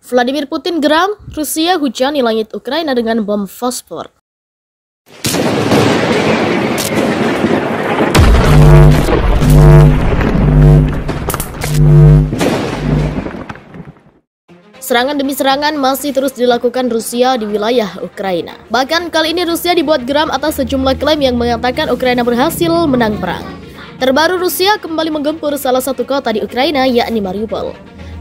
Vladimir Putin geram, Rusia hujani langit Ukraina dengan bom fosfor. Serangan demi serangan masih terus dilakukan Rusia di wilayah Ukraina. Bahkan kali ini Rusia dibuat geram atas sejumlah klaim yang mengatakan Ukraina berhasil menang perang. Terbaru, Rusia kembali menggempur salah satu kota di Ukraina, yakni Mariupol.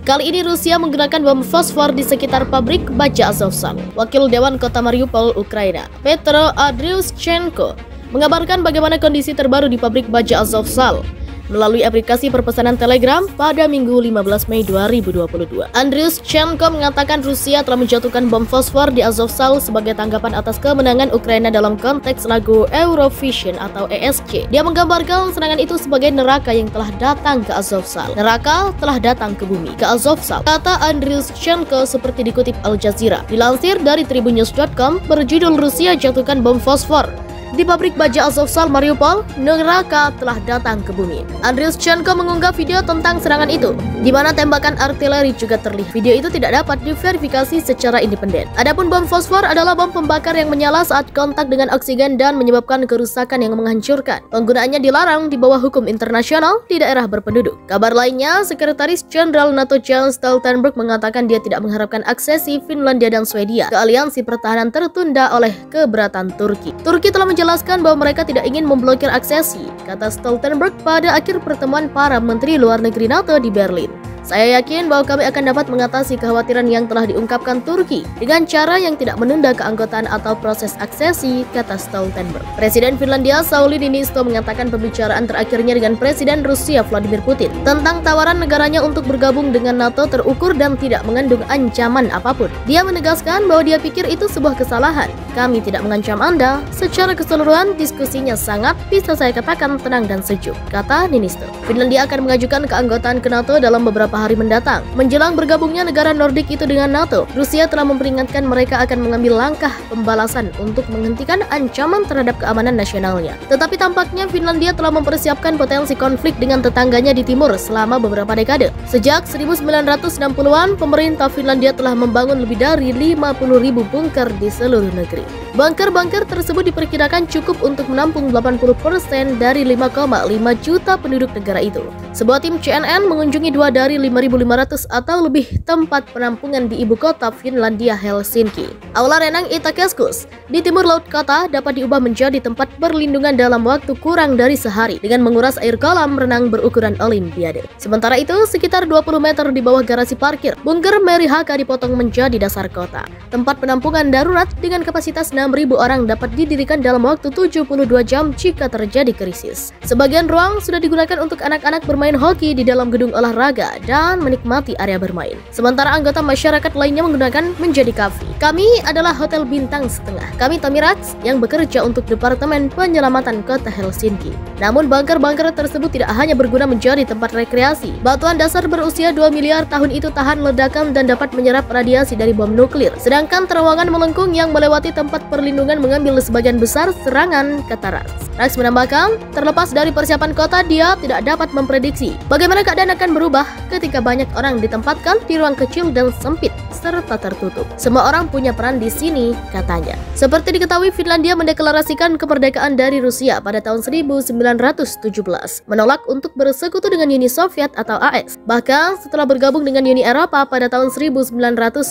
Kali ini Rusia menggunakan bom fosfor di sekitar pabrik baja Azovstal. Wakil Dewan Kota Mariupol, Ukraina, Petro Andriushchenko, mengabarkan bagaimana kondisi terbaru di pabrik baja Azovstal melalui aplikasi perpesanan Telegram pada Minggu 15 Mei 2022. Andriushchenko mengatakan Rusia telah menjatuhkan bom fosfor di Azovstal sebagai tanggapan atas kemenangan Ukraina dalam konteks lagu Eurovision atau ESC. Dia menggambarkan serangan itu sebagai neraka yang telah datang ke Azovstal. Neraka telah datang ke bumi, ke Azovstal, kata Andriushchenko seperti dikutip Al Jazeera. Dilansir dari tribunnews.com berjudul Rusia jatuhkan bom fosfor di pabrik baja Azovstal Mariupol, neraka telah datang ke bumi. Andriushchenko mengunggah video tentang serangan itu, di mana tembakan artileri juga terlihat. Video itu tidak dapat diverifikasi secara independen. Adapun bom fosfor adalah bom pembakar yang menyala saat kontak dengan oksigen dan menyebabkan kerusakan yang menghancurkan. Penggunaannya dilarang di bawah hukum internasional di daerah berpenduduk. Kabar lainnya, Sekretaris Jenderal NATO Jens Stoltenberg mengatakan dia tidak mengharapkan aksesi Finlandia dan Swedia ke aliansi pertahanan tertunda oleh keberatan Turki. Turki telah menjelaskan bahwa mereka tidak ingin memblokir aksesi, kata Stoltenberg pada akhir pertemuan para menteri luar negeri NATO di Berlin. Saya yakin bahwa kami akan dapat mengatasi kekhawatiran yang telah diungkapkan Turki dengan cara yang tidak menunda keanggotaan atau proses aksesi, kata Stoltenberg. Presiden Finlandia Sauli Niinisto mengatakan pembicaraan terakhirnya dengan Presiden Rusia Vladimir Putin tentang tawaran negaranya untuk bergabung dengan NATO terukur dan tidak mengandung ancaman apapun. Dia menegaskan bahwa dia pikir itu sebuah kesalahan. Kami tidak mengancam Anda. Secara keseluruhan, diskusinya sangat, bisa saya katakan, tenang dan sejuk, kata Niinisto. Finlandia akan mengajukan keanggotaan ke NATO dalam beberapa hari mendatang. Menjelang bergabungnya negara Nordik itu dengan NATO, Rusia telah memperingatkan mereka akan mengambil langkah pembalasan untuk menghentikan ancaman terhadap keamanan nasionalnya. Tetapi tampaknya Finlandia telah mempersiapkan potensi konflik dengan tetangganya di timur selama beberapa dekade. Sejak 1960-an, pemerintah Finlandia telah membangun lebih dari 50.000 bunker di seluruh negeri. Bunker-bunker tersebut diperkirakan cukup untuk menampung 80% dari 5,5 juta penduduk negara itu. Sebuah tim CNN mengunjungi 2 dari 5.500 atau lebih tempat penampungan di ibu kota Finlandia, Helsinki. Aula renang Itäkeskus di timur laut kota dapat diubah menjadi tempat perlindungan dalam waktu kurang dari sehari dengan menguras air kolam renang berukuran Olimpiade. Sementara itu, sekitar 20 meter di bawah garasi parkir, bunker Merihaka dipotong menjadi dasar kota. Tempat penampungan darurat dengan kapasitas 6.000 orang dapat didirikan dalam waktu 72 jam jika terjadi krisis. Sebagian ruang sudah digunakan untuk anak-anak bermain hoki di dalam gedung olahraga dan menikmati area bermain. Sementara anggota masyarakat lainnya menggunakan menjadi kafe. Kami adalah hotel bintang setengah. Kami Tamirats yang bekerja untuk Departemen Penyelamatan Kota Helsinki. Namun bunker-bunker tersebut tidak hanya berguna menjadi tempat rekreasi. Batuan dasar berusia 2 miliar tahun itu tahan ledakan dan dapat menyerap radiasi dari bom nuklir. Sedangkan terowongan melengkung yang melewati tempat perlindungan mengambil sebagian besar serangan, kata Rax. Rax menambahkan, terlepas dari persiapan kota, dia tidak dapat memprediksi bagaimana keadaan akan berubah ketika banyak orang ditempatkan di ruang kecil dan sempit serta tertutup. Semua orang punya peran di sini, katanya. Seperti diketahui, Finlandia mendeklarasikan kemerdekaan dari Rusia pada tahun 1917, menolak untuk bersekutu dengan Uni Soviet atau AS. Bahkan setelah bergabung dengan Uni Eropa pada tahun 1995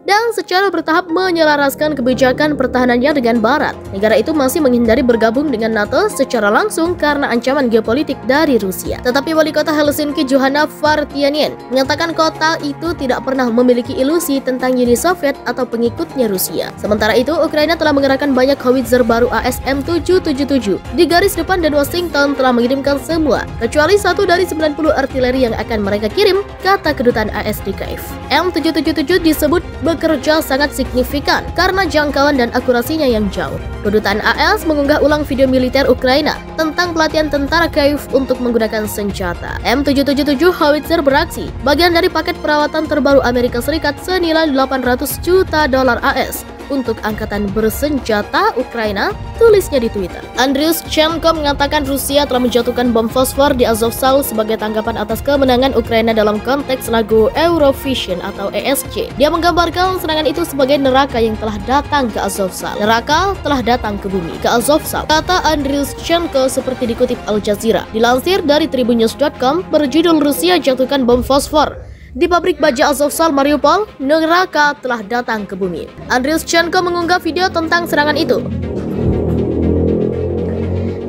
dan secara bertahap menyelaraskan kebijakan pertahanannya dengan Barat. Negara itu masih menghindari bergabung dengan NATO secara langsung karena ancaman geopolitik dari Rusia. Tetapi wali kota Helsinki Juhana Vartiainen mengatakan kota itu tidak pernah memiliki ilusi tentang Uni Soviet atau pengikutnya Rusia. Sementara itu, Ukraina telah mengerahkan banyak howitzer baru AS M777 di garis depan dan Washington telah mengirimkan semua, kecuali 1 dari 90 artileri yang akan mereka kirim, kata kedutaan AS di Kiev. M777 disebut bekerja sangat signifikan karena jangkauan dan akurasinya yang jauh. Kedutaan AS mengunggah ulang video militer Ukraina tentang pelatihan tentara Kiev untuk menggunakan senjata. M777 howitzer beraksi, bagian dari paket perawatan terbaru Amerika Serikat senilai $800 juta AS untuk angkatan bersenjata Ukraina, tulisnya di Twitter. Andriushchenko mengatakan Rusia telah menjatuhkan bom fosfor di Azovstal sebagai tanggapan atas kemenangan Ukraina dalam konteks lagu Eurovision atau ESC. Dia menggambarkan serangan itu sebagai neraka yang telah datang ke Azovstal. Neraka telah datang ke bumi, ke Azovstal, kata Andriushchenko seperti dikutip Al Jazeera. Dilansir dari tribunnews.com berjudul Rusia jatuhkan bom fosfor di pabrik baja Azovstal Mariupol, neraka telah datang ke bumi. Andriushchenko mengunggah video tentang serangan itu,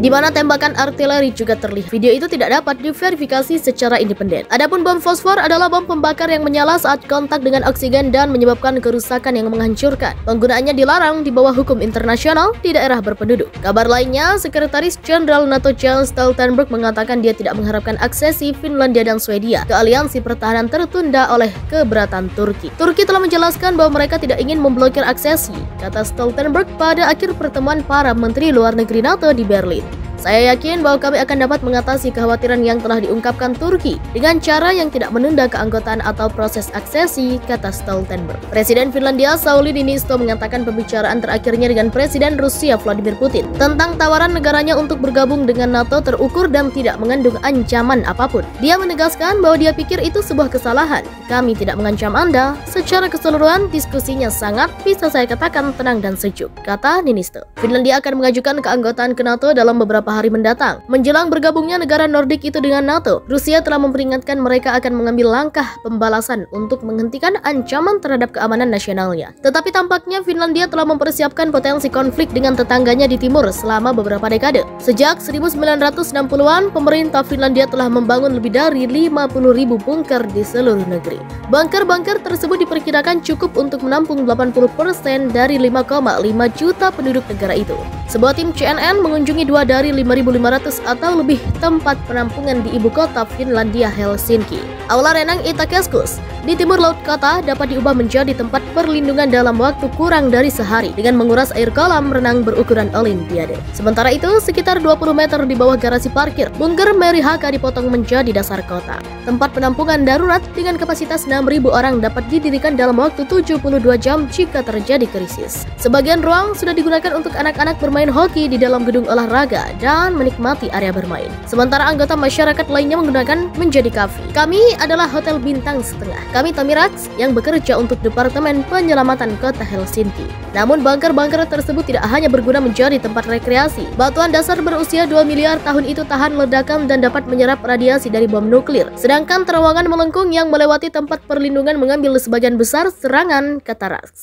di mana tembakan artileri juga terlihat. Video itu tidak dapat diverifikasi secara independen. Adapun bom fosfor adalah bom pembakar yang menyala saat kontak dengan oksigen dan menyebabkan kerusakan yang menghancurkan. Penggunaannya dilarang di bawah hukum internasional di daerah berpenduduk. Kabar lainnya, Sekretaris Jenderal NATO Jens Stoltenberg mengatakan dia tidak mengharapkan aksesi Finlandia dan Swedia ke aliansi pertahanan tertunda oleh keberatan Turki. Turki telah menjelaskan bahwa mereka tidak ingin memblokir aksesi, kata Stoltenberg pada akhir pertemuan para menteri luar negeri NATO di Berlin. Saya yakin bahwa kami akan dapat mengatasi kekhawatiran yang telah diungkapkan Turki dengan cara yang tidak menunda keanggotaan atau proses aksesi, kata Stoltenberg. Presiden Finlandia Sauli Niinisto mengatakan pembicaraan terakhirnya dengan Presiden Rusia Vladimir Putin tentang tawaran negaranya untuk bergabung dengan NATO terukur dan tidak mengandung ancaman apapun. Dia menegaskan bahwa dia pikir itu sebuah kesalahan. Kami tidak mengancam Anda. Secara keseluruhan, diskusinya sangat, bisa saya katakan, tenang dan sejuk, kata Niinisto. Finlandia akan mengajukan keanggotaan ke NATO dalam beberapa hari mendatang. Menjelang bergabungnya negara Nordik itu dengan NATO, Rusia telah memperingatkan mereka akan mengambil langkah pembalasan untuk menghentikan ancaman terhadap keamanan nasionalnya. Tetapi tampaknya Finlandia telah mempersiapkan potensi konflik dengan tetangganya di timur selama beberapa dekade. Sejak 1960-an, pemerintah Finlandia telah membangun lebih dari 50.000 bunker di seluruh negeri. Bunker-bunker tersebut diperkirakan cukup untuk menampung 80% dari 5,5 juta penduduk negara itu. Sebuah tim CNN mengunjungi 2 dari 5.500 atau lebih tempat penampungan di ibu kota Finlandia, Helsinki. Aula renang Itäkeskus di timur laut kota dapat diubah menjadi tempat perlindungan dalam waktu kurang dari sehari dengan menguras air kolam renang berukuran Olimpiade. Sementara itu, sekitar 20 meter di bawah garasi parkir, bunker Merihaka dipotong menjadi dasar kota. Tempat penampungan darurat dengan kapasitas 6.000 orang dapat didirikan dalam waktu 72 jam jika terjadi krisis. Sebagian ruang sudah digunakan untuk anak-anak bermain hoki di dalam gedung olahraga dan menikmati area bermain. Sementara anggota masyarakat lainnya menggunakan menjadi kafe. Kami adalah hotel bintang setengah. Kami Tamirax yang bekerja untuk Departemen Penyelamatan Kota Helsinki. Namun bunker-bunker tersebut tidak hanya berguna menjadi tempat rekreasi. Batuan dasar berusia 2 miliar tahun itu tahan ledakan dan dapat menyerap radiasi dari bom nuklir. Sedangkan terowongan melengkung yang melewati tempat perlindungan mengambil sebagian besar serangan, kata Rax.